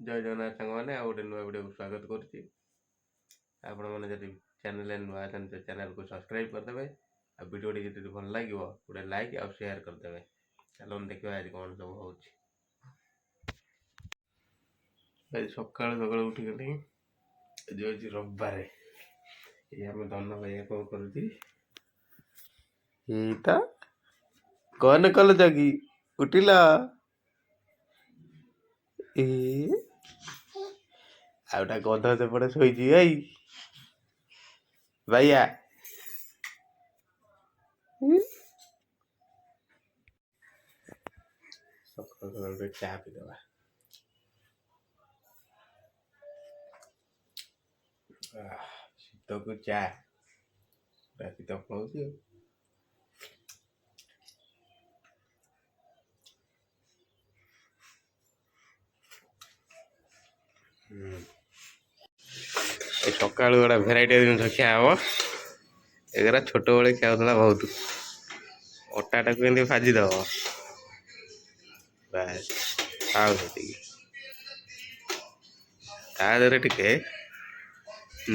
जय जगन्नाथ सांग मैंने आ गोटे नुआ वीडियो को स्वागत करुच्ची। आपण मैंने जब चैनल नुआ चैनल को सब्सक्राइब करदे आ वीडियो जी भल लगे गोटे लाइक आ शेयर करदे। चलो देखा आज कौन सब हो सका सका उठिक आज रविवार ये आम धन भैया कौन कर कौन कल जगी उठिला आउटा गध सेपटे शोची भैया सकाल सकाल चा पीदे शीत को चा शीत पड़े सका गोटे भेराइट जिन खिया हम एगरा छोट बड़े खाऊला बहुत अटाटा को भाजीदब बस खाऊ तादे टे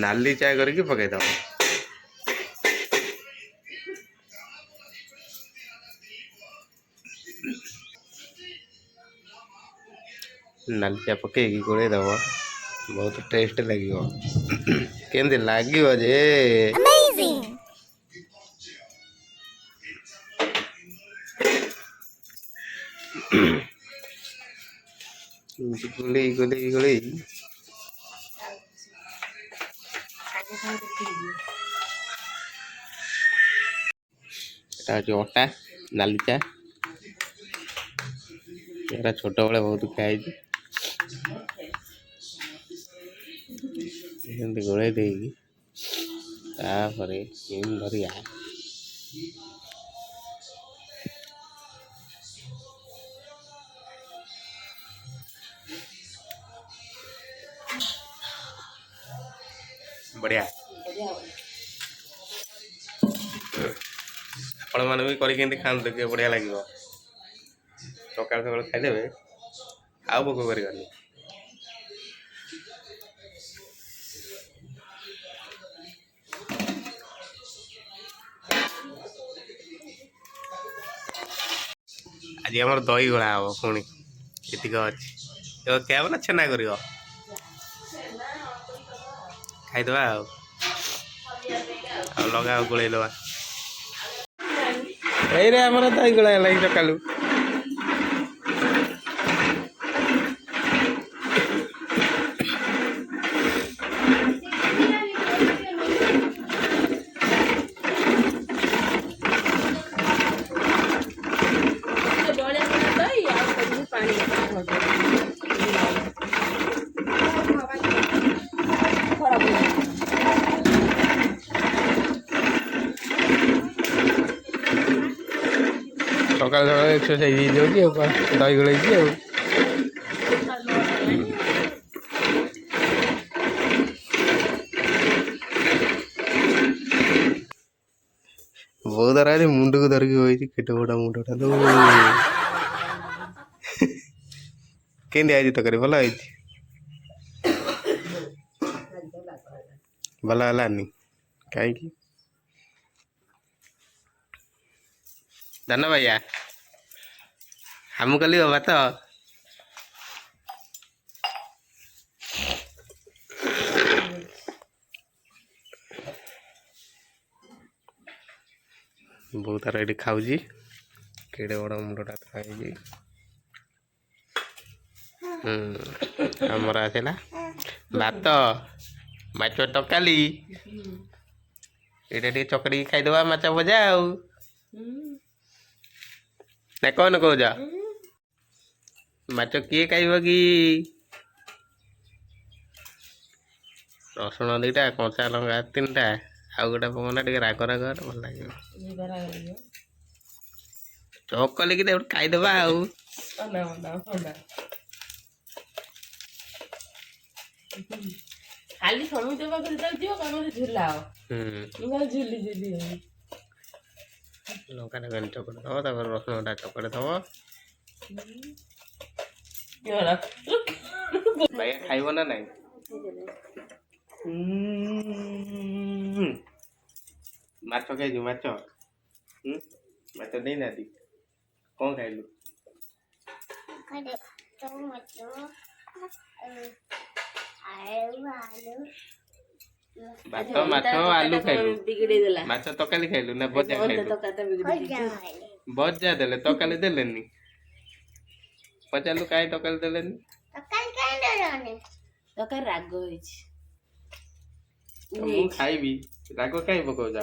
नाली चा करके पकईदब नाली चा पकई गोलेदब बहुत टेस्ट लगे केमती लगे जे गोले गोले गोले अटा नाली चा छोट बड़े बहुत खाई गोले धरिया बढ़िया आपण मैंने भी करके खाते कि बढ़िया लगे सका सका खाईदे आउ भोक कर आज आम दही गोला हम पुणी एतिक अच्छी क्या ना छेना कर खाईदे लगा गोल दबा आमर दही गोला सका सकाल सकाल एक्सरसाइज दही गोल बहुत दारा मुंड को धरिकी केट बड़ा मुंडा केंदी आई तक भल आई भल है कहीं धन भैया हम कल भात बहुत तार ये खाऊँ केड़े बड़ मुंडा खाई आमर आसला भात माछ तकाली ये चकड़ी खाईदे माछ भजा ना कौन कौच माछ किए खाइब कि रसुण दीटा कंचा लंका 3टा आउ गोटे पकना टे राग राग भल लगे चौक कल कि खाईदे खाली समुद्र पाखे दियो कौन झूला झूली झूली लंका चकड़ दब रसुण चकड़ दब भाई खाइब ना नहीं माछ खाइजु माछ माछ नहीं ना दी कौन खाइलु भात माछ आलू खाइलु माछ तकाली खाइलु ना भजा खाइलु भजा देले तकाली देलेनी पचालु काई तकाली देलेनी तकार राग होइछि ମୁଁ ଖାଇବି ରାଗ କାଇଁ ପକଉଛ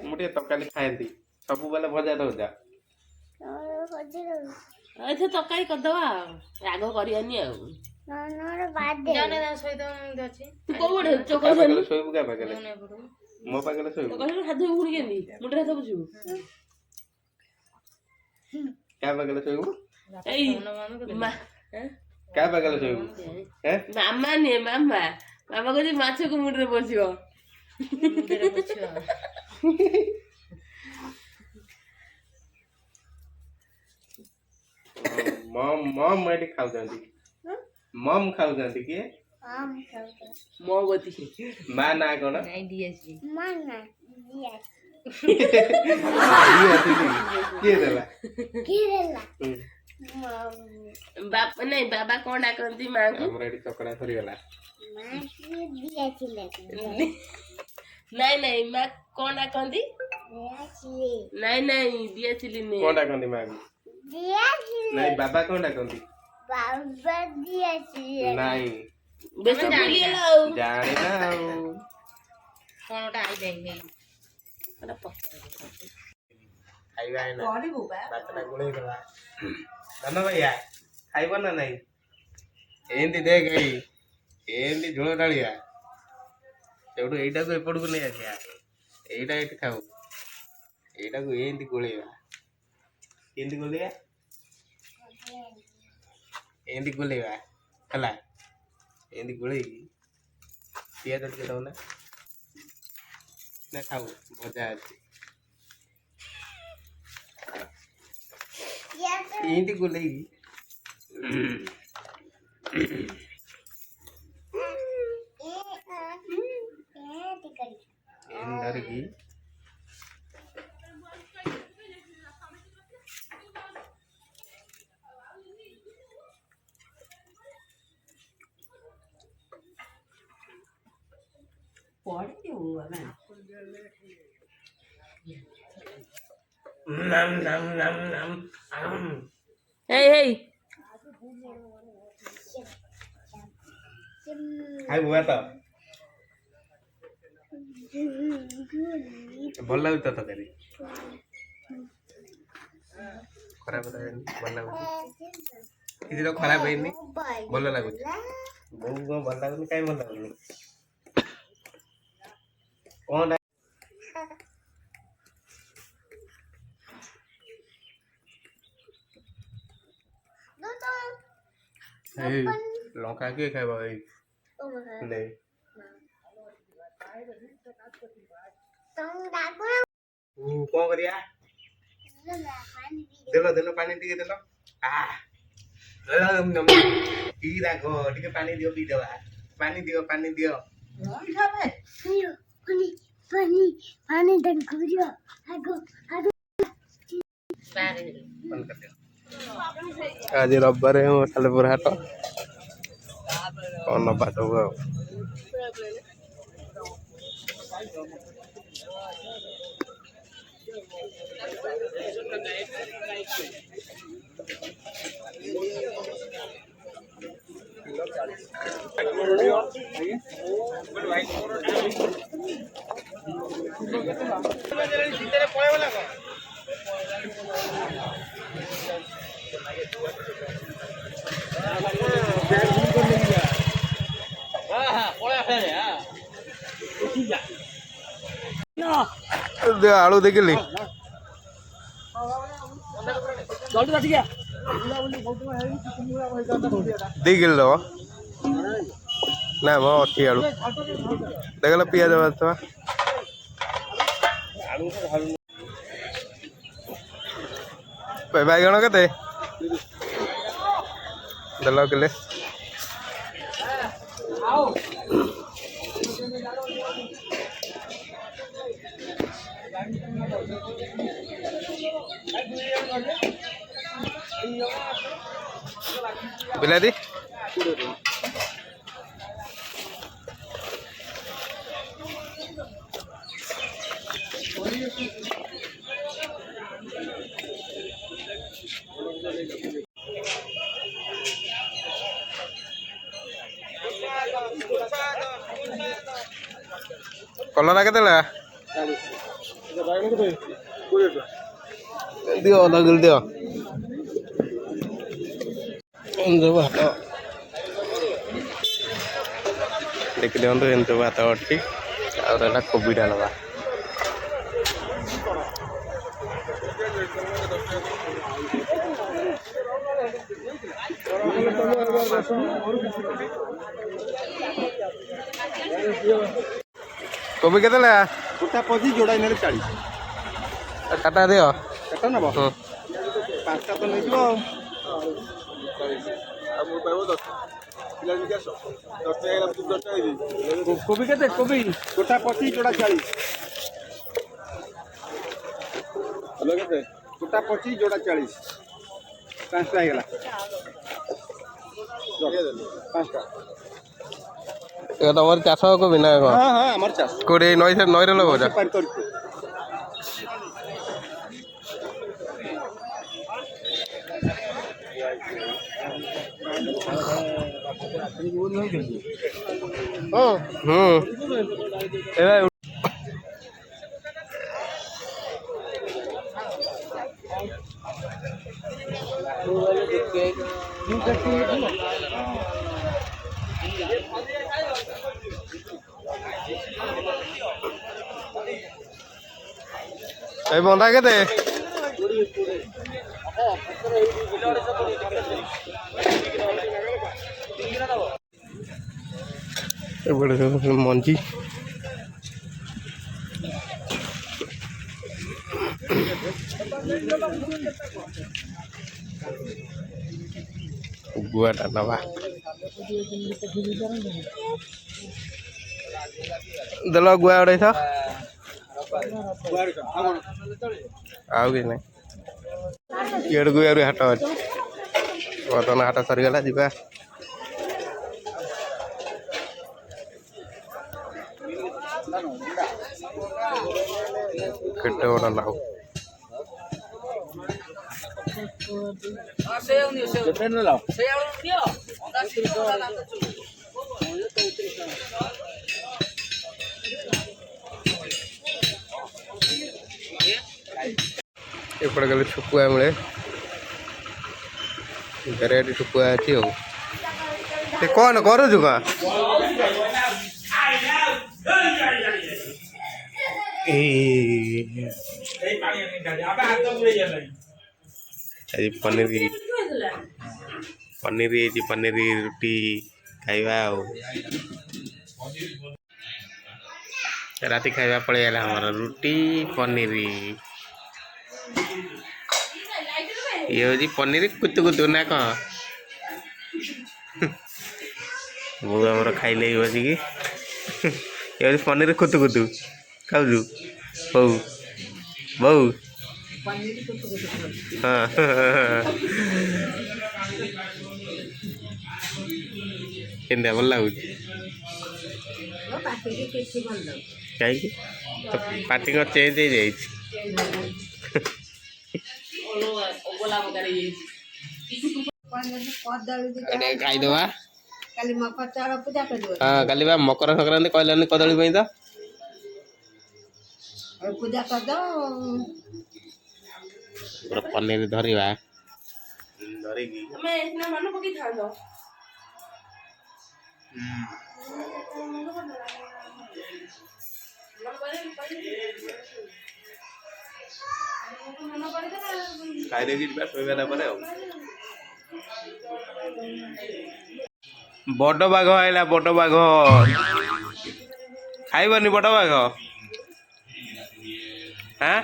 ମୁଁ ଟିକେ ତରକାରୀ ଖାଆନ୍ତି ସବୁବେଳେ ଭଜା ଦଉଛ ଏଥେ ତରକାରୀ କରିଦବା ଆଉ ରାଗ କରିବାନି ଆଉ ଶୋଇବୁ କା ପାଖରେ ମୋ ପାଖରେ ଶୋଇବୁ ହାତ ପୁଣି କେମିତି ମୁଣ୍ଡରେ ହାତ ବୁଝିବୁ କା ପାଖରେ ଶୋଇବୁ ଏଇ କା ପାଖରେ ଶୋଇବୁ ମାମା ନିଏ ମାମା ମାମା କହୁଛି ମାଛକୁ ମୁଣ୍ଡରେ ପଶିବ ମମ୍ ଏଠି ଖାଉଛନ୍ତି ମମ୍ ଖାଉଛନ୍ତି କିଏ ମହମବତୀ ମା ନା କଣ କିଏ ଦେଲା ବାପା ନାଇଁ ବାବା କଣ ଡାକନ୍ତି ମାଙ୍କୁ ଆମର ଏଠି ଚକଡା ସରିଗଲା ନାଇଁ ନାଇଁ ମା କଣ ଡାକନ୍ତି ନାଇଁ ନାଇଁ ଦିଆ ଚିଲି ନେ କଣ ଡାକନ୍ତି ମାଙ୍କୁ ନାଇଁ ବାବା କଣ ଡାକନ୍ତି ନାଇଁ ବେଶ ଭୁଲିଗଲା ଆଉ ଜାଣିନା ଆଉ କଣଟା ଆଇ ଦେଇ ଖାଇବା ଭାତଟା ଗୋଳେଇ ଦେବା ଧନ ଭାଇଆ ଖାଇବ ନା ନାଇଁ ଏମିତି ଦେଖ ଏମିତି ଝୋଳ ଢାଳିଆ ସେଠୁ ଏଇଟାକୁ ଏପଟକୁ ନେଇ ଆସିବା ଏଇଟା ଏଠି ଖାଉ ଏଇଟାକୁ ଏମିତି ଗୋଳେଇବା କେମିତି ଗୋଳେଇବା ଏମିତି ଗୋଳେଇବା ହେଲା ଏମିତି ଗୋଳେଇକି ପିଆଜ ଟିକେ ଦଉ ନା ଖାଉ ଭଜା ଅଛି ଏମିତି ଗୋଳେଇକି ଧରିକି ହେଇ ଖାଇବୁ ଭାତ ଭଲ ଲାଗୁଛି ତ ତରକାରୀ ଖରାପ ଭଲ ଲାଗୁଛି କିଛି ତ ଖରାପ ହେଇନି ଭଲ ଲାଗୁଛି ବୋଉ କଣ ଭଲ ଲାଗୁନି କାଇଁ ଭଲ ଲାଗୁନି କଣ ଲଙ୍କା କିଏ ଖାଇବ ଏଇ କଣ କରିବା ଦେଲ ପାଣି ଟିକେ ଦେଲ କି ରାଗ ଟିକେ ପାଣି ଦିଅ ପିଇଦବା ପାଣି ଦିଅ ଆଜି ରବିବାର ସାଲେପୁର ହାଟ କଣ ନବା ସବୁ ଆଉ आलू देखिली दी किलो ना मो अच्छी आलू देखल पियाज बैगण के दल किले बिलाती कलरा के दियो अधा किलो दियो देख दिखाँ एमती भात अच्छी आटा कोबीटा लगा कोबी के गोटा 25 जोड़ा इने 40 काटा दियो कटा ना पांचटा तो नहीं दियो अब मो पाइबो 10 किलो में 10 कोबी के कोबी गोटा 25 जोड़ा 40 हेलो के गोटा 25 जोड़ा 40 पांचटा हेला पांचटा ये तो और चाष को बिना हां हां हमर चाष कोडे नई से नई रे लगो जा पार करके हां ए भाई ए बंदा केते ए बड़े मंजी गुआटा नवा दल गुआ उड़े आउ कि ना ये गुआ हाट अच्छे बर्तमान हाट सरीगला जा केटे बड़ा नाउ एपटे गले शुकुआ मिले भेराइटी शुकुआ अच्छी हो कौन करू का पनीर पनीर पनीर रुटी खाइबा राति खाइबा पड़े हमारा रुटी पनीर ये हूँ पनीर कुतु कुतु ना कह वो आम खाइले बसिकी ये हूँ पनीर कुतु कुतु खाऊ बो बो हाँ केन्दा भल लगुच कहीं पार्टी चेंज हो जाए खाईदवा हाँ काली बा मकर संक्रांति कहलानी कदली तो पूजा कर दो पनीर धरवा बड़ बाघ आइला बड़ बाघ खाइबनी बड़ बाघ हाँ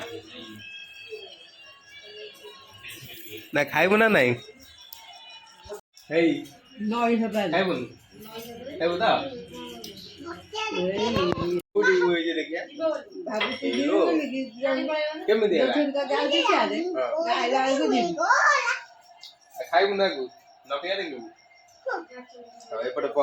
ना खाइबू ना नहीं ହେଇ 900 ଟଙ୍କା ଖାଇବୁନି ଖାଇବୁ ତ କୋଉଠି ହୁଏ ଦେଖିଆ ଭାବୁଛି ହେଲୋ। କେମିତି ହେଲା ଯାଉଛି ସିଆଡେ ଖାଇଲା ବେଳକୁ ଯିବି ଖାଇବୁ ନା ତୁ ନଟିଆ ଦେଖିବୁ ଆଉ ଏପଟେ ପ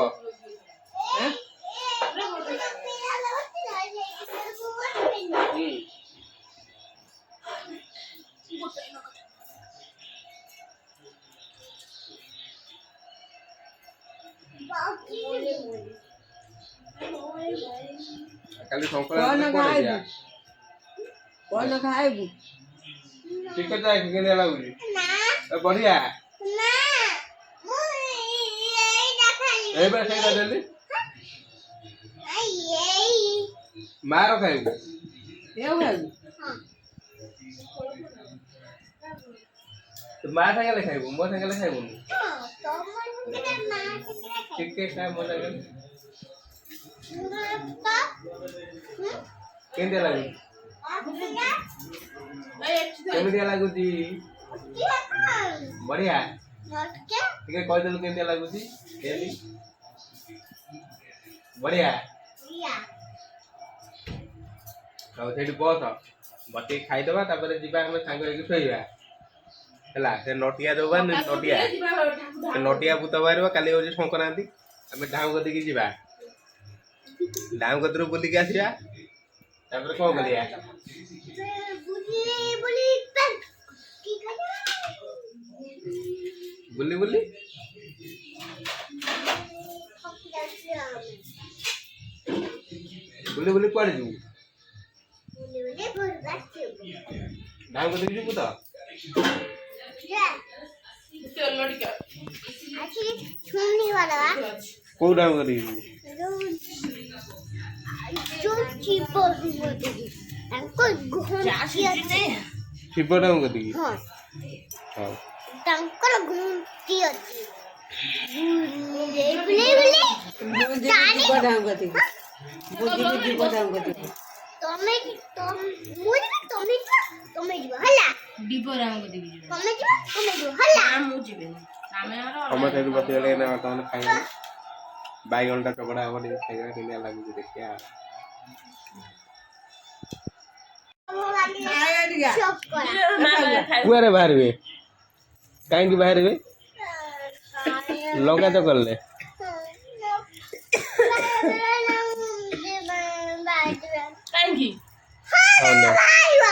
କାଲି ସଂକ୍ରାନ୍ତି କୁଆଡେ ଯିବା କଣ ଖାଇବୁ ଟିକେଟ ଯାଏ କେମିତି ଲାଗୁଛି ବଢିଆ ଏବେ ସେଇଟା ଦେଲି ମାର ଖାଇବୁ ମା ସାଙ୍ଗରେ ଖାଇବୁ ମୋ ସାଙ୍ଗରେ ଖାଇବୁନି ଟିକେ ଖାଇ ମୋ ସାଙ୍ଗରେ କେମିତି ଲାଗୁଛି କେମିତି ଲାଗୁଛି ବଢିଆ ଟିକେ କହିଦେଲୁ କେମିତି ଲାଗୁଛି ବଢିଆ ଆଉ ସେଇଠି ବସ ବସିକି ଖାଇଦବା ତାପରେ ଯିବା ଆମେ ସାଙ୍ଗ ହେଇକି ଶୋଇବା ହେଲା ସେ ନଟିଆ ଯୋଉ ନଟିଆ ସେ ନଟିଆ ଭୂତ ବାହାରିବ କାଲି ହଉଛି ସଂକ୍ରାନ୍ତି ଆମେ ଢାଉ କତିକି ଯିବା ଢାଉ କତିରୁ ବୁଲିକି ଆସିବା ତାପରେ କଣ କରିବା ବୁଲି ବୁଲି ବୁଲି ବୁଲି କୁଆଡେ ଯିବୁ ଢାଉ କତିକି ଯିବୁ ତ କୋଉ ଢାଉ କତିକି ଯିବୁ ଶିବ ଢାଉ କତିକି ହଉ ତାଙ୍କର ଘୁଣ୍ଟି ଅଛି ତମେ ଯିବ ହେଲା ସମସ୍ତେ ଏଠି ବସିଗଲେ ନା ବର୍ତ୍ତମାନ ଖାଇବା ବାଇଗଣଟା ଚକଡା ହବ ଟିକେ ଖାଇବା କେମିତି ଲାଗୁଛି ଦେଖିବା କୁଆରେ ବାହାରିବେ କାହିଁକି ବାହାରିବେ ଲଙ୍କା ଚକଡିଲେ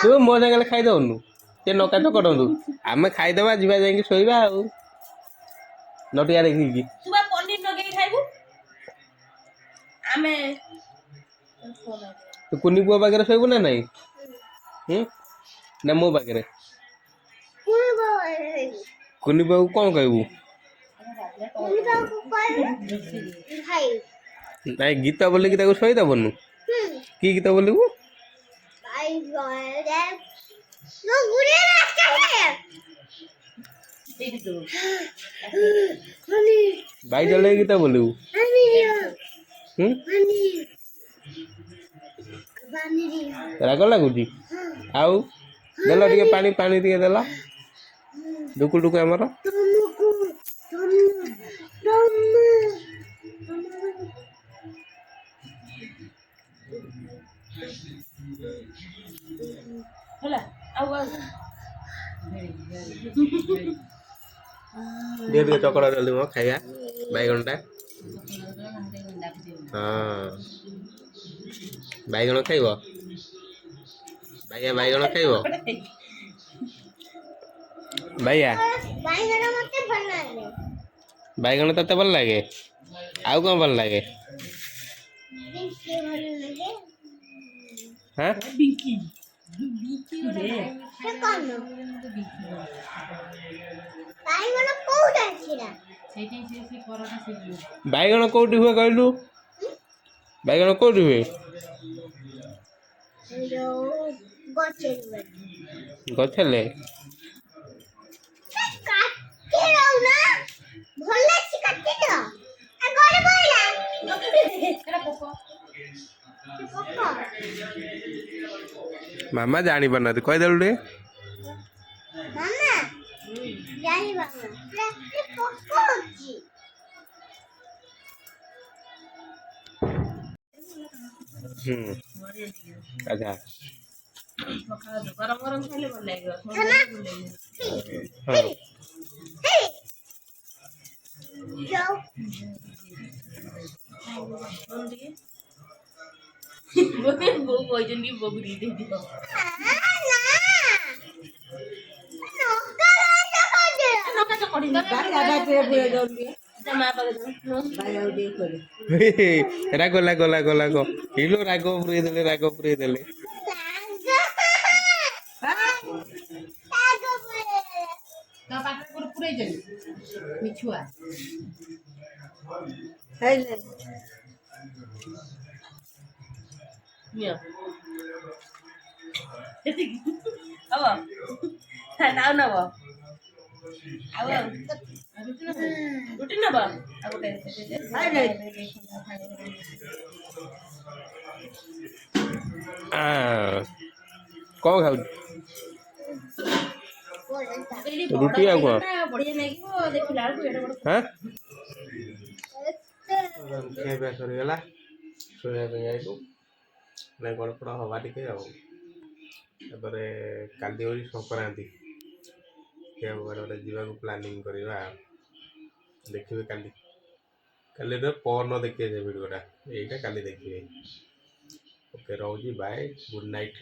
ତୁ ମୋ ସାଙ୍ଗରେ ଖାଇଦଉନୁ ସେ ନକା ଚକଡନ୍ତୁ ଆମେ ଖାଇଦବା ଯିବା ଯାଇକି ଶୋଇବା ଆଉ ନଟିଆ ଦେଖିକି ତୁ କୁନି ପୁଅ ପାଖରେ ଶୋଇବୁ ନା ନାଇଁ ନା ମୋ ପାଖରେ କୁନି ପୁଅକୁ କଣ କହିବୁ ନାଇଁ ଗୀତ ବୋଲିକି ତାକୁ ଶୋଇଦବନୁ କି ଗୀତ ବୋଲିବୁ ବାଇ ଚଲେଇ ଗୀତ ବୋଲିବୁ ରାଗ ଲାଗୁଛି ଆଉ ଦେଲ ଟିକେ ପାଣି ପାଣି ଟିକେ ଦେଲ ଡୁକୁ ଡୁକୁ ଆମର ଟିକେ ଟିକେ ଚକଡା ଜଲ୍ଦି ମୋ ଖାଇବା ବାଇଗଣଟା ହଁ ବାଇଗଣ ଖାଇବ ଭାଇଆ ବାଇଗଣ ଖାଇବ ଭାଇଆ ବାଇଗଣ ତତେ ଭଲ ଲାଗେ ଆଉ କଣ ଭଲ ଲାଗେ ହଁ ବାଇଗଣ କୋଉଠି ହୁଏ କହିଲୁ ବାଇଗଣ କୋଉଠି ହୁଏ ଗଛରେ ମାମା ଜାଣି ପାରୁନାହାନ୍ତି କହିଦେଲୁ ଟିକେ ଜାଣିବା ପକଉଛି ଆଚ୍ଛା ଗରମ ଗରମ ଖାଇଲେ ଭଲ ଲାଗିବ ଥଣ୍ଡା ଭଲ ଲାଗିବ ହଁ ଯାଉ ବୋଉ କହିଛନ୍ତି ବୋଉ ଦେଇଦିଅ ରାଗ ଲାଗ ଲାଗ ଲାଗ ଇଲୋ ରାଗ ପୁରେଇ ଦେଲେ ମିଛୁଆ ନିଅ ହବ ଆଉ ନବ ଆଉ ରୁଟି ନବ ଆଉ ଗୋଟେ କଣ ଖାଉଛୁ ରୁଟି ଆଉ କଣ ବଢିଆ ଲାଗିବ ଦେଖିଲା ବେଳକୁ ଏଡେ ବଡ ହାଁ ଖିଆ ପିଆ ସରିଗଲା ଶୋଇବା ପାଇଁ ଯାଇଛୁ ନାଇଁ ଗଡ଼ପଡ଼ ହବା ଟିକେ ଆଉ ତାପରେ କାଲି ହେଉଛି ସଂକ୍ରାନ୍ତି ଗୋଟେ ଯିବାକୁ ପ୍ଲାନିଂ କରିବା ଦେଖିବେ କାଲି ପରଦିନ ଦେଖିବେ ସେ ଭିଡ଼ିଓଟା ଏଇଟା କାଲି ଦେଖିବେ ଓକେ ରହୁଛି ବାଏ ଗୁଡ୍ ନାଇଟ୍